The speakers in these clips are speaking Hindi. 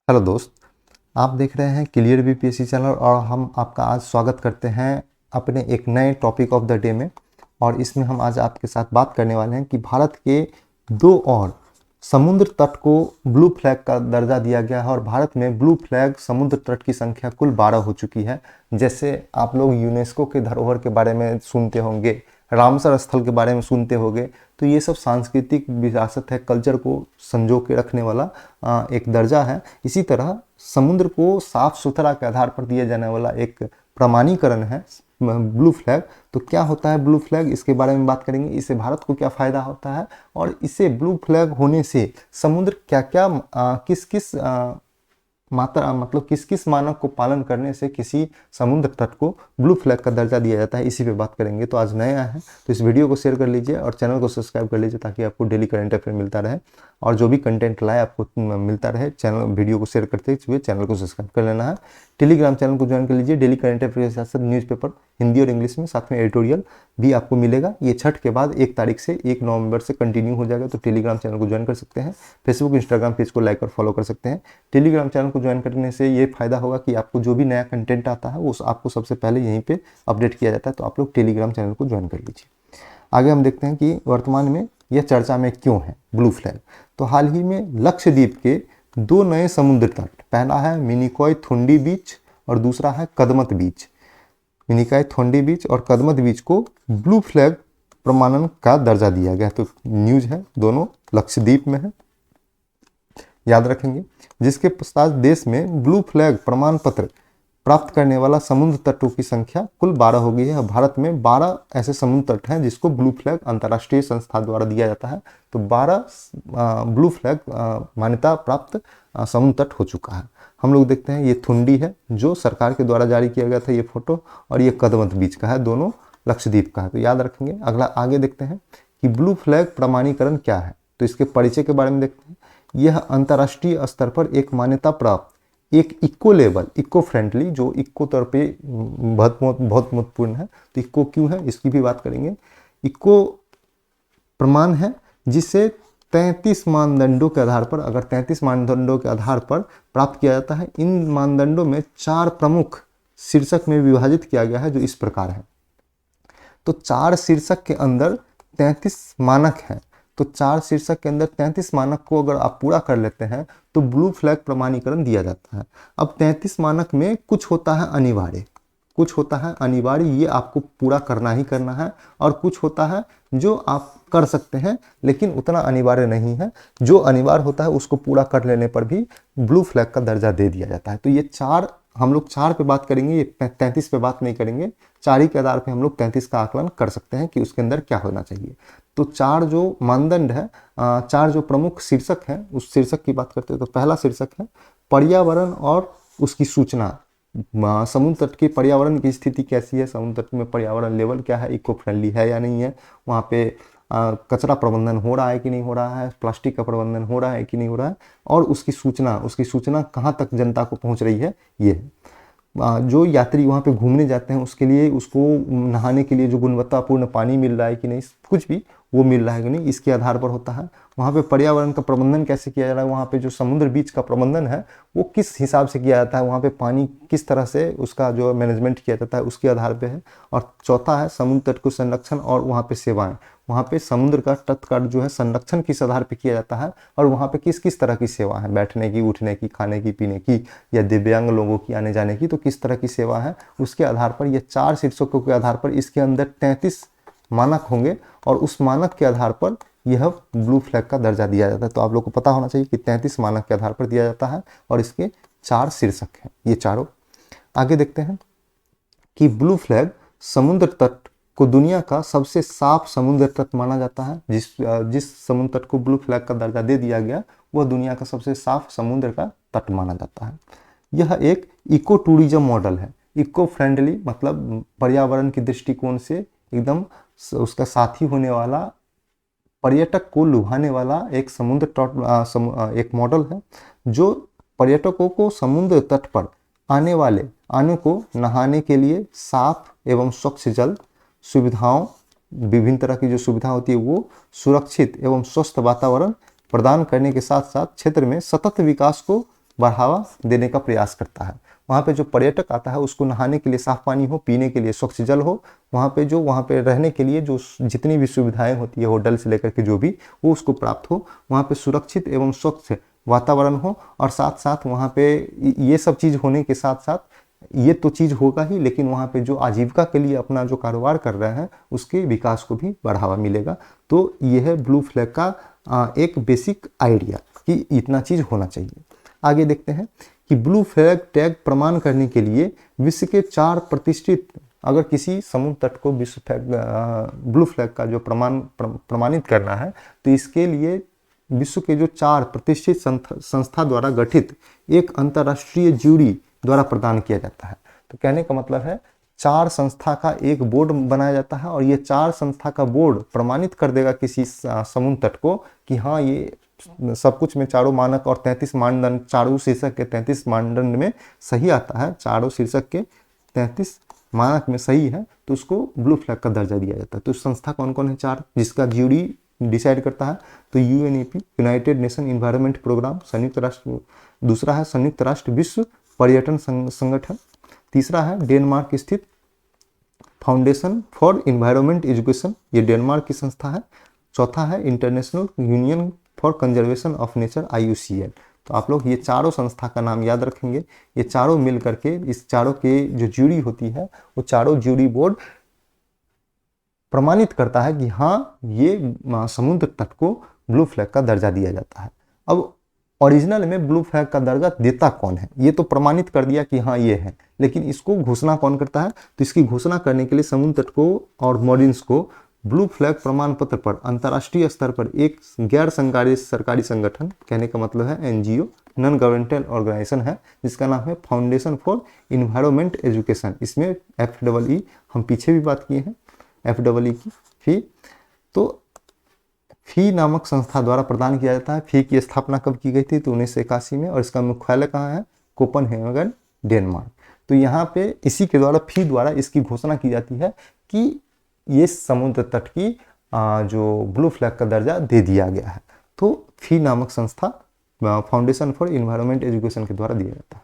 हेलो दोस्त, आप देख रहे हैं क्लियर बीपीएससी चैनल और हम आपका आज स्वागत करते हैं अपने एक नए टॉपिक ऑफ द डे में। और इसमें हम आज आपके साथ बात करने वाले हैं कि भारत के दो और समुद्र तट को ब्लू फ्लैग का दर्जा दिया गया है और भारत में ब्लू फ्लैग समुद्र तट की संख्या कुल 12 हो चुकी है। जैसे आप लोग यूनेस्को के धरोहर के बारे में सुनते होंगे, रामसर स्थल के बारे में सुनते होंगे, तो ये सब सांस्कृतिक विरासत है, कल्चर को संजो के रखने वाला एक दर्जा है। इसी तरह समुद्र को साफ सुथरा के आधार पर दिया जाने वाला एक प्रमाणीकरण है ब्लू फ्लैग। तो क्या होता है ब्लू फ्लैग, इसके बारे में बात करेंगे। इससे भारत को क्या फ़ायदा होता है और इसे ब्लू फ्लैग होने से समुद्र क्या क्या किस किस मात्रा मतलब किस किस मानक को पालन करने से किसी समुद्र तट को ब्लू फ्लैग का दर्जा दिया जाता है, इसी पे बात करेंगे। तो आज नया है तो इस वीडियो को शेयर कर लीजिए और चैनल को सब्सक्राइब कर लीजिए ताकि आपको डेली करंट अफेयर मिलता रहे और जो भी कंटेंट लाए आपको मिलता रहे। चैनल वीडियो को शेयर करते हुए चैनल को सब्सक्राइब कर लेना है। टेलीग्राम चैनल को ज्वाइन कर लीजिए। डेली करंट अफेयर के साथ साथ न्यूज़पेपर हिंदी और इंग्लिश में, साथ में एडिटोरियल भी आपको मिलेगा। ये छठ के बाद 1 तारीख से 1 नवंबर से कंटिन्यू हो जाएगा। तो टेलीग्राम चैनल को ज्वाइन कर सकते हैं। फेसबुक इंस्टाग्राम पेज को लाइक और फॉलो कर सकते हैं। टेलीग्राम चैनल को ज्वाइन करने से ये फायदा होगा कि आपको जो भी नया कंटेंट आता है वो आपको सबसे पहले यहीं पे अपडेट किया जाता है। तो आप लोग टेलीग्राम चैनल को ज्वाइन कर लीजिए। आगे हम देखते हैं कि वर्तमान में यह चर्चा में क्यों है ब्लू फ्लैग। तो हाल ही में लक्षद्वीप के 2 नए समुद्र तट, पहला है मिनिकॉय थुंडी बीच और दूसरा है कदमत बीच। मिनिकॉय थुंडी बीच और कदमत बीच को ब्लू फ्लैग प्रमाणन का दर्जा दिया गया। तो न्यूज है, दोनों लक्षद्वीप में है, याद रखेंगे। जिसके पश्चात देश में ब्लू फ्लैग प्रमाण पत्र प्राप्त करने वाला समुद्र तटों की संख्या कुल 12 हो गई है। भारत में 12 ऐसे समुद्र तट हैं जिसको ब्लू फ्लैग अंतर्राष्ट्रीय संस्था द्वारा दिया जाता है। तो 12 ब्लू फ्लैग मान्यता प्राप्त समुद्र तट हो चुका है। हम लोग देखते हैं, ये थुंडी है जो सरकार के द्वारा जारी किया गया था ये फोटो, और ये कदमत बीच का है, दोनों लक्षद्वीप का है। तो याद रखेंगे। अगला आगे देखते हैं कि ब्लू फ्लैग प्रमाणीकरण क्या है। तो इसके परिचय के बारे में देखते हैं। यह अंतर्राष्ट्रीय स्तर पर एक मान्यता प्राप्त एक इको लेवल, इको फ्रेंडली, जो इको तौर पे बहुत महत्वपूर्ण है। तो इको क्यों है इसकी भी बात करेंगे। इको प्रमाण है जिसे 33 मानदंडों के आधार पर, अगर 33 मानदंडों के आधार पर प्राप्त किया जाता है। इन मानदंडों में 4 प्रमुख शीर्षक में विभाजित किया गया है जो इस प्रकार है। तो 4 शीर्षक के अंदर 33 मानक हैं। तो 4 शीर्षक के अंदर 33 मानक को अगर आप पूरा कर लेते हैं तो ब्लू फ्लैग प्रमाणीकरण दिया जाता है। अब 33 मानक में कुछ होता है अनिवार्य, कुछ होता है अनिवार्य, ये आपको पूरा करना ही करना है, और कुछ होता है जो आप कर सकते हैं लेकिन उतना अनिवार्य नहीं है। जो अनिवार्य होता है उसको पूरा कर लेने पर भी ब्लू फ्लैग का दर्जा दे दिया जाता है। तो ये 4 हम लोग 4 पे बात करेंगे, ये 33 पे बात नहीं करेंगे। 4 ही के आधार पे हम लोग 33 का आकलन कर सकते हैं कि उसके अंदर क्या होना चाहिए। तो 4 जो मानदंड है, 4 जो प्रमुख शीर्षक हैं, उस शीर्षक की बात करते हैं। तो पहला शीर्षक है पर्यावरण और उसकी सूचना। समुद्र तट के पर्यावरण की स्थिति कैसी है, समुद्र तट में पर्यावरण लेवल क्या है, इको फ्रेंडली है या नहीं है, वहाँ पे कचरा प्रबंधन हो रहा है कि नहीं हो रहा है, प्लास्टिक का प्रबंधन हो रहा है कि नहीं हो रहा है, और उसकी सूचना कहाँ तक जनता को पहुँच रही है। ये है जो यात्री वहाँ पे घूमने जाते हैं उसके लिए, उसको नहाने के लिए जो गुणवत्तापूर्ण पानी मिल रहा है कि नहीं, कुछ भी वो मिल रहा है कि नहीं, इसके आधार पर होता है। वहाँ पे पर्यावरण का प्रबंधन कैसे किया जा रहा है, वहाँ पे जो समुद्र बीच का प्रबंधन है वो किस हिसाब से किया जाता है, वहाँ पे पानी किस तरह से उसका जो मैनेजमेंट किया जाता है उसके आधार पे है। और चौथा है समुद्र तट को संरक्षण और वहाँ पे सेवाएं। वहाँ पे समुद्र का तट का जो है संरक्षण किस आधार पे किया जाता है और वहाँ पे किस किस तरह की सेवा है, बैठने की, उठने की, खाने की, पीने की, या दिव्यांग लोगों की आने जाने की, तो किस तरह की सेवा है उसके आधार पर ये 4 शीर्षकों के आधार पर इसके अंदर 33 मानक होंगे और उस मानक के आधार पर यह ब्लू फ्लैग का दर्जा दिया जाता है। तो आप लोग को पता होना चाहिए कि 33 मानक के आधार पर दिया जाता है और इसके 4 शीर्षक हैं ये चारों। आगे देखते हैं कि ब्लू फ्लैग समुद्र तट को दुनिया का सबसे साफ समुद्र तट माना जाता है। जिस समुद्र तट को ब्लू फ्लैग का दर्जा दे दिया गया वह दुनिया का सबसे साफ समुद्र का तट माना जाता है। यह एक इको टूरिज्म मॉडल है। इको फ्रेंडली मतलब पर्यावरण की दृष्टिकोण से एकदम उसका साथी होने वाला, पर्यटक को लुभाने वाला एक समुद्र तट एक मॉडल है जो पर्यटकों को समुद्र तट पर आने को नहाने के लिए साफ एवं स्वच्छ जल सुविधाओं, विभिन्न तरह की जो सुविधा होती है वो, सुरक्षित एवं स्वस्थ वातावरण प्रदान करने के साथ साथ क्षेत्र में सतत विकास को बढ़ावा देने का प्रयास करता है। वहाँ पे जो पर्यटक आता है उसको नहाने के लिए साफ पानी हो, पीने के लिए स्वच्छ जल हो, वहाँ पे रहने के लिए जो जितनी भी सुविधाएं होती है होटल से लेकर के जो भी, वो उसको प्राप्त हो, वहाँ पे सुरक्षित एवं स्वच्छ वातावरण हो, और साथ साथ वहाँ पे ये सब चीज़ होने के साथ साथ ये तो चीज़ होगा ही, लेकिन वहाँ पे जो आजीविका के लिए अपना जो कारोबार कर रहे हैं उसके विकास को भी बढ़ावा मिलेगा। तो ये है ब्लू फ्लैग का एक बेसिक आइडिया कि इतना चीज़ होना चाहिए। आगे देखते हैं कि ब्लू फ्लैग टैग प्रमाण करने के लिए विश्व के 4 प्रतिष्ठित, अगर किसी समुद्र तट को विश्व फ्लैग ब्लू फ्लैग का जो प्रमाणित करना है तो इसके लिए विश्व के जो 4 प्रतिष्ठित संस्था द्वारा गठित एक अंतर्राष्ट्रीय ज्यूरी द्वारा प्रदान किया जाता है। तो कहने का मतलब है 4 संस्था का एक बोर्ड बनाया जाता है और ये 4 संस्था का बोर्ड प्रमाणित कर देगा किसी समुद्र तट को कि हाँ ये सब कुछ में चारों मानक और 33 मानदंड, चारों शीर्षक के 33 मानदंड में सही आता है, चारों शीर्षक के 33 मानक में सही है, तो उसको ब्लू फ्लैग का दर्जा दिया जाता है। तो संस्था कौन कौन है 4 जिसका ज्यूरी डिसाइड करता है? तो UNEP, United Nation environment programme, संयुक्त राष्ट्र, दूसरा है संयुक्त राष्ट्र विश्व पर्यटन संगठन, तीसरा है डेनमार्क स्थित फाउंडेशन फॉर इन्वायरमेंट एजुकेशन, ये डेनमार्क की संस्था है, चौथा है international union for conservation of nature IUCN। तो आप लोग ये चारों संस्था का नाम याद रखेंगे। ये चारों मिल करके इस चारों के जो ज्यूरी होती है वो चारों ज्यूरी बोर्ड प्रमाणित करता है कि हाँ ये समुद्र तट को ब्लू फ्लैग का दर्जा दिया जाता है। अब ओरिजिनल में ब्लू फ्लैग का दर्जा देता कौन है? ये तो प्रमाणित कर दिया कि हाँ ये है, लेकिन इसको घोषणा कौन करता है? तो इसकी घोषणा करने के लिए समुद्र तट को और मॉरिन्स को ब्लू फ्लैग प्रमाण पत्र पर अंतर्राष्ट्रीय स्तर पर एक गैर सरकारी संगठन, कहने का मतलब है NGO, नॉन गवर्नमेंटल ऑर्गेनाइजेशन है, जिसका नाम है फाउंडेशन फॉर इन्वायरमेंट एजुकेशन। इसमें FEE हम पीछे भी बात किए हैं, FEE की फी, तो फी नामक संस्था द्वारा प्रदान किया जाता है। फी की स्थापना कब की गई थी? तो 1981 में, और इसका मुख्यालय कहाँ है? Copenhagen, Denmark. तो यहाँ पे इसी के द्वारा फी द्वारा इसकी घोषणा की जाती है कि ये समुद्र तट की जो ब्लू फ्लैग का दर्जा दे दिया गया है। तो फी नामक संस्था फाउंडेशन फॉर इन्वायरमेंट एजुकेशन के द्वारा दिया जाता है।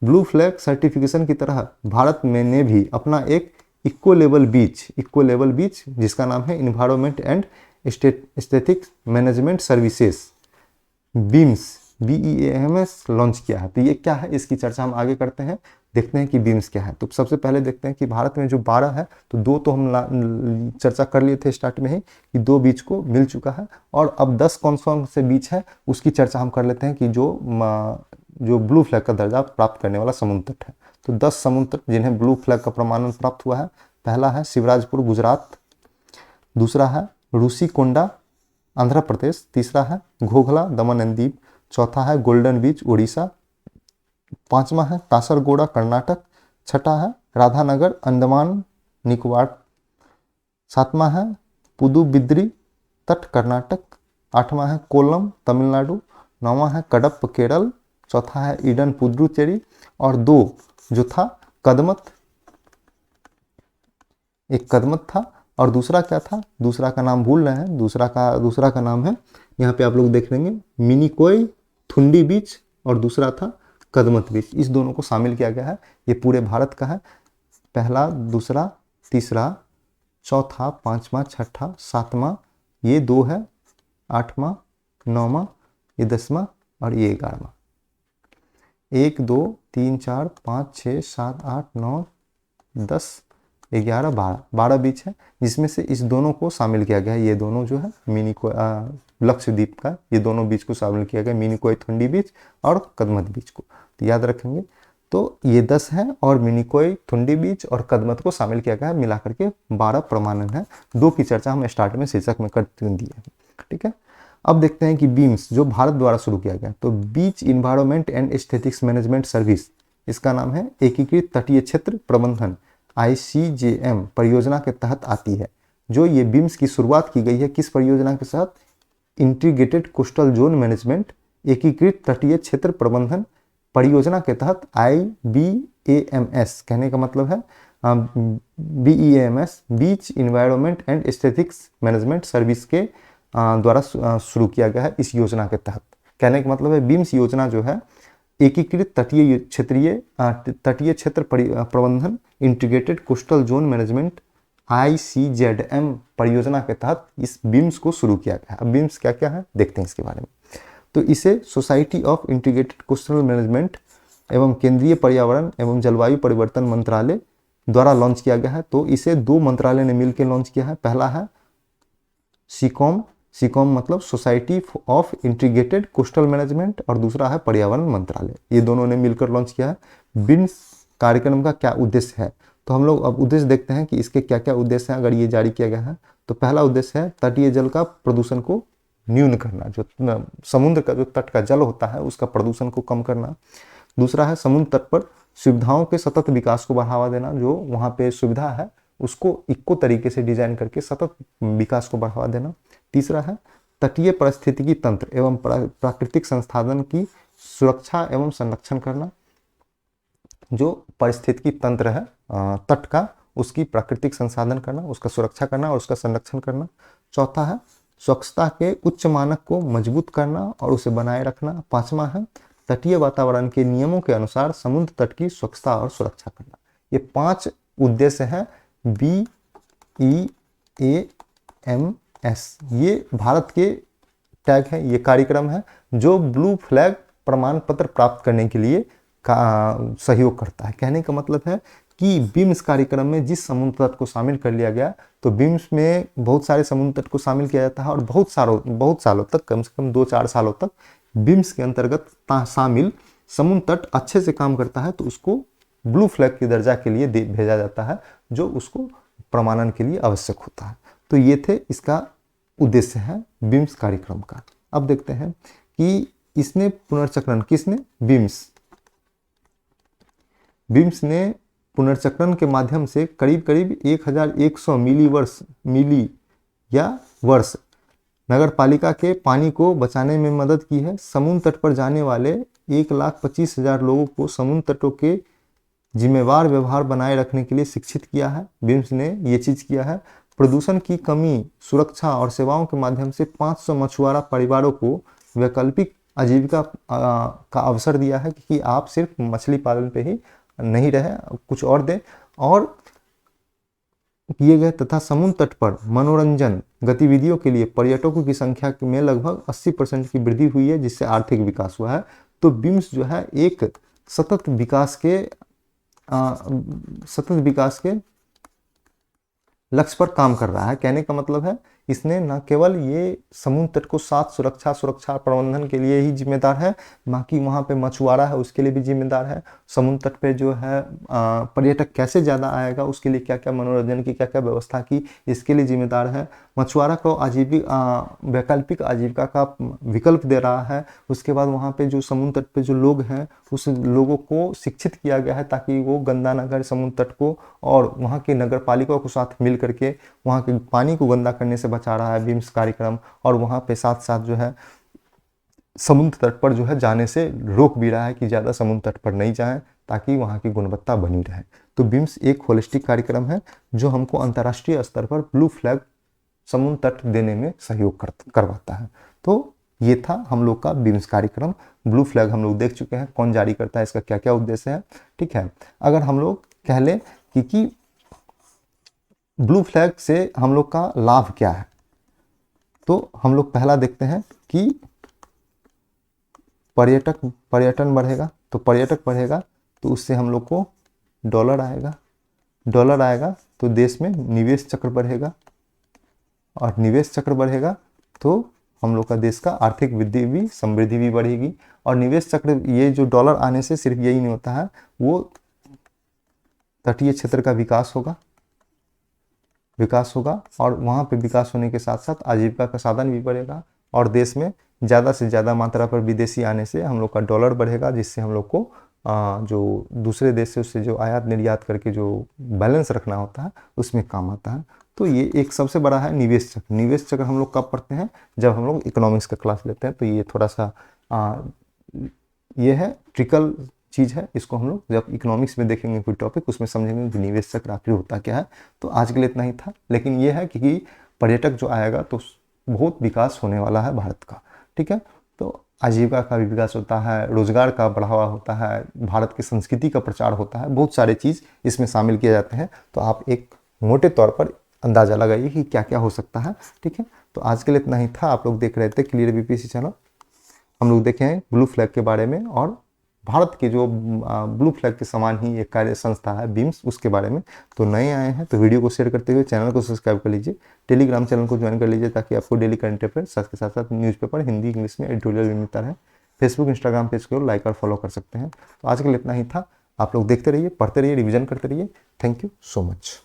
ब्लू फ्लैग सर्टिफिकेशन की तरह भारत में ने भी अपना एक इक्को लेवल बीच जिसका नाम है environment and aesthetics management services, BEAMS launch किया है। तो ये क्या है इसकी चर्चा हम आगे करते हैं, देखते हैं कि बीम्स क्या है। तो सबसे पहले देखते हैं कि भारत में जो 12 है, तो 2 तो हम चर्चा कर लिए थे स्टार्ट में ही कि 2 बीच को मिल चुका है, और अब 10 कौन से बीच है उसकी चर्चा हम कर लेते हैं कि जो ब्लू फ्लैग का दर्जा प्राप्त करने वाला समुद्र तट है। तो 10 समुद्र तट जिन्हें ब्लू फ्लैग का प्रमाणन प्राप्त हुआ है। पहला है शिवराजपुर गुजरात, दूसरा है रूसीकोंडा आंध्र प्रदेश, तीसरा है घोघला दमन एंड दीव, चौथा है गोल्डन बीच उड़ीसा, पांचवा है कासरगोड़ा कर्नाटक, छठा है राधानगर अंडमान निकोबार, सातवां है पुदुबिद्री तट कर्नाटक, आठवां है कोल्लम तमिलनाडु, नौवां है कडप केरल, चौथा है ईडन पुदुचेरी, और 2 जो था कदमत, एक कदमत था, और दूसरा क्या था? दूसरा का नाम भूल रहे हैं, दूसरा का नाम है, यहाँ पे आप लोग देख लेंगे, मिनिकोय थुंडी बीच, और दूसरा था कदमत बीच। इस दोनों को शामिल किया गया है। ये पूरे भारत का है। पहला, दूसरा, तीसरा, चौथा, पांचवा, छठा, सातवां, ये 2 है, 8वां, 9वां, ये 10वां, और ये 11वां। 1 2 3 4 5 6 7 8 9 10 11 12 बीच है, जिसमें से इस दोनों को शामिल किया गया है। ये दोनों जो है लक्षद्वीप का, ये दोनों बीच को शामिल किया गया, मिनिकोय थुंडी बीच और कदमत बीच को। तो याद रखेंगे। तो ये 10 है, और मिनिकोय थुंडी बीच और कदमत को शामिल किया गया है, मिला करके 12 प्रमाणन है। 2 की चर्चा हम स्टार्ट में शीर्षक में कर दिए। ठीक है, अब देखते हैं कि बीम्स जो भारत द्वारा शुरू किया गया। तो beach environment and aesthetics management service, इसका नाम है एकीकृत तटीय क्षेत्र प्रबंधन ICJM परियोजना के तहत आती है। जो ये बीम्स की शुरुआत की गई है किस परियोजना के साथ? इंटीग्रेटेड कोस्टल जोन मैनेजमेंट एकीकृत तटीय क्षेत्र प्रबंधन परियोजना के तहत IBAMS, कहने का मतलब है BEAMS beach environment and aesthetics management service के द्वारा शुरू किया गया है इस योजना के तहत। कहने का मतलब है बीम्स योजना जो है एकीकृत तटीय क्षेत्र प्रबंधन integrated coastal zone management ICZM परियोजना के तहत इस बीम्स को शुरू किया गया है। अब बीम्स क्या क्या है देखते हैं इसके बारे में। तो इसे society of integrated coastal management एवं केंद्रीय पर्यावरण एवं जलवायु परिवर्तन मंत्रालय द्वारा लॉन्च किया गया है। तो इसे 2 मंत्रालय ने मिलकर लॉन्च किया है। पहला है सीकॉम मतलब society of integrated coastal management, और दूसरा है पर्यावरण मंत्रालय। ये दोनों ने मिलकर लॉन्च किया है। बीम्स कार्यक्रम का क्या उद्देश्य है, तो हम लोग अब उद्देश्य देखते हैं कि इसके क्या क्या उद्देश्य हैं अगर ये जारी किया गया है। तो पहला उद्देश्य है तटीय जल का प्रदूषण को न्यून करना, जो समुद्र का जो तट का जल होता है उसका प्रदूषण को कम करना। दूसरा है समुद्र तट पर सुविधाओं के सतत विकास को बढ़ावा देना, जो वहाँ पे सुविधा है उसको इको तरीके से डिजाइन करके सतत विकास को बढ़ावा देना। तीसरा है तटीय पारिस्थितिकी तंत्र एवं प्राकृतिक संसाधन की सुरक्षा एवं संरक्षण करना। जो पारिस्थितिकी तंत्र है तट का, उसकी प्राकृतिक संसाधन करना, उसका सुरक्षा करना और उसका संरक्षण करना। चौथा है स्वच्छता के उच्च मानक को मजबूत करना और उसे बनाए रखना। पांचवा है तटीय वातावरण के नियमों के अनुसार समुद्र तट की स्वच्छता और सुरक्षा करना। ये 5 उद्देश्य हैं BEAMS। ये भारत के टैग है, ये कार्यक्रम है जो ब्लू फ्लैग प्रमाण पत्र प्राप्त करने के लिए का सहयोग करता है। कहने का मतलब है कि बीम्स कार्यक्रम में जिस समुद्र तट को शामिल कर लिया गया, तो बीम्स में बहुत सारे समुद्र तट को शामिल किया जाता है और बहुत सालों तक, कम से कम 2-4 सालों तक बीम्स के अंतर्गत शामिल समुद्र तट अच्छे से काम करता है तो उसको ब्लू फ्लैग की दर्जा के लिए भेजा जाता है, जो उसको प्रमाणन के लिए आवश्यक होता है। तो ये थे इसका उद्देश्य है बीम्स कार्यक्रम का। अब देखते हैं कि इसने पुनर्चक्रण, किसने? बीम्स ने पुनर्चक्रण के माध्यम से करीब करीब 1100 मिली या वर्ष नगरपालिका के पानी को बचाने में मदद की है। समुद्र तट पर जाने वाले 1,25,000 लोगों को समुद्र तटों के जिम्मेवार व्यवहार बनाए रखने के लिए शिक्षित किया है। बीम्स ने ये चीज़ किया है। प्रदूषण की कमी, सुरक्षा और सेवाओं के माध्यम से 500 मछुआरा परिवारों को वैकल्पिक आजीविका का अवसर दिया है कि आप सिर्फ मछली पालन पे ही नहीं रहे, कुछ और दें और किए गए। तथा समुद्र तट पर मनोरंजन गतिविधियों के लिए पर्यटकों की संख्या में लगभग 80% की वृद्धि हुई है, जिससे आर्थिक विकास हुआ है। तो बीम्स जो है एक सतत विकास के लक्ष्य पर काम कर रहा है। कहने का मतलब है इसने न केवल ये समुद्र तट को सुरक्षा प्रबंधन के लिए ही जिम्मेदार है, बाकी वहाँ पे मछुआरा है उसके लिए भी जिम्मेदार है। समुद्र तट पे जो है पर्यटक कैसे ज़्यादा आएगा, उसके लिए क्या क्या मनोरंजन की क्या क्या व्यवस्था की, इसके लिए जिम्मेदार है। मछुआरा को वैकल्पिक आजीविका का विकल्प दे रहा है। उसके बाद वहाँ पे जो समुद्र तट पे जो लोग हैं उस लोगों को शिक्षित किया गया है ताकि वो गंदा न करे समुद्र तट को, और वहाँ के नगर पालिका को साथ मिल करके वहाँ के पानी को गंदा करने से बचा रहा है बीम्स कार्यक्रम। और वहाँ पे साथ साथ जो है समुद्र तट पर जो है जाने से रोक भी रहा है कि ज़्यादा समुद्र तट पर नहीं जाएं ताकि वहाँ की गुणवत्ता बनी रहे। तो बीम्स एक होलिस्टिक कार्यक्रम है जो हमको अंतर्राष्ट्रीय स्तर पर ब्लू फ्लैग समुद्र तट देने में सहयोग करवाता है। तो ये था हम लोग का बीम्स कार्यक्रम। ब्लू फ्लैग हम लोग देख चुके हैं कौन जारी करता है, इसका क्या क्या उद्देश्य है। ठीक है, अगर हम लोग कह लें कि ब्लू फ्लैग से हम लोग का लाभ क्या है, तो हम लोग पहला देखते हैं कि पर्यटन बढ़ेगा। तो पर्यटक बढ़ेगा तो उससे हम लोग को डॉलर आएगा तो देश में निवेश चक्र बढ़ेगा, और निवेश चक्र बढ़ेगा तो हम लोग का देश का आर्थिक वृद्धि भी, समृद्धि भी बढ़ेगी। और निवेश चक्र, ये जो डॉलर आने से सिर्फ यही नहीं होता है, वो तटीय क्षेत्र का विकास होगा और वहाँ पे विकास होने के साथ साथ आजीविका का साधन भी बढ़ेगा, और देश में ज़्यादा से ज़्यादा मात्रा पर विदेशी आने से हम लोग का डॉलर बढ़ेगा, जिससे हम लोग को जो दूसरे देश से उससे जो आयात निर्यात करके जो बैलेंस रखना होता है उसमें काम आता है। तो ये एक सबसे बड़ा है निवेश चक्र। निवेश चक्र हम लोग कब पढ़ते हैं? जब हम लोग इकोनॉमिक्स का क्लास लेते हैं। तो ये थोड़ा सा ये है ट्रिकल चीज़ है, इसको हम लोग जब इकोनॉमिक्स में देखेंगे कोई टॉपिक उसमें समझेंगे कि निवेश चक्र आखिर होता क्या है। तो आज के लिए इतना ही था, लेकिन ये है कि पर्यटक जो आएगा तो बहुत विकास होने वाला है भारत का। ठीक है, तो आजीविका का भी विकास होता है, रोजगार का बढ़ावा होता है, भारत की संस्कृति का प्रचार होता है, बहुत सारे चीज़ इसमें शामिल किए जाते हैं। तो आप एक मोटे तौर पर अंदाज़ा लगाइए कि क्या क्या हो सकता है। ठीक है, तो आज के लिए इतना ही था। आप लोग देख रहे थे क्लियर बीपीएससी चैनल। हम लोग देखे हैं ब्लू फ्लैग के बारे में और भारत की जो ब्लू फ्लैग के समान ही एक कार्य संस्था है बीम्स, उसके बारे में। तो नए आए हैं तो वीडियो को शेयर करते हुए चैनल को सब्सक्राइब कर लीजिए, टेलीग्राम चैनल को ज्वाइन कर लीजिए ताकि आपको डेली करंट अफेयर साथ के साथ साथ न्यूज़पेपर हिंदी इंग्लिश में एडिटोरियल भी मिलता है। फेसबुक इंस्टाग्राम पेज को लाइक और फॉलो कर सकते हैं। तो आज के लिए इतना ही था। आप लोग देखते रहिए, पढ़ते रहिए, रिविजन करते रहिए। Thank you so much.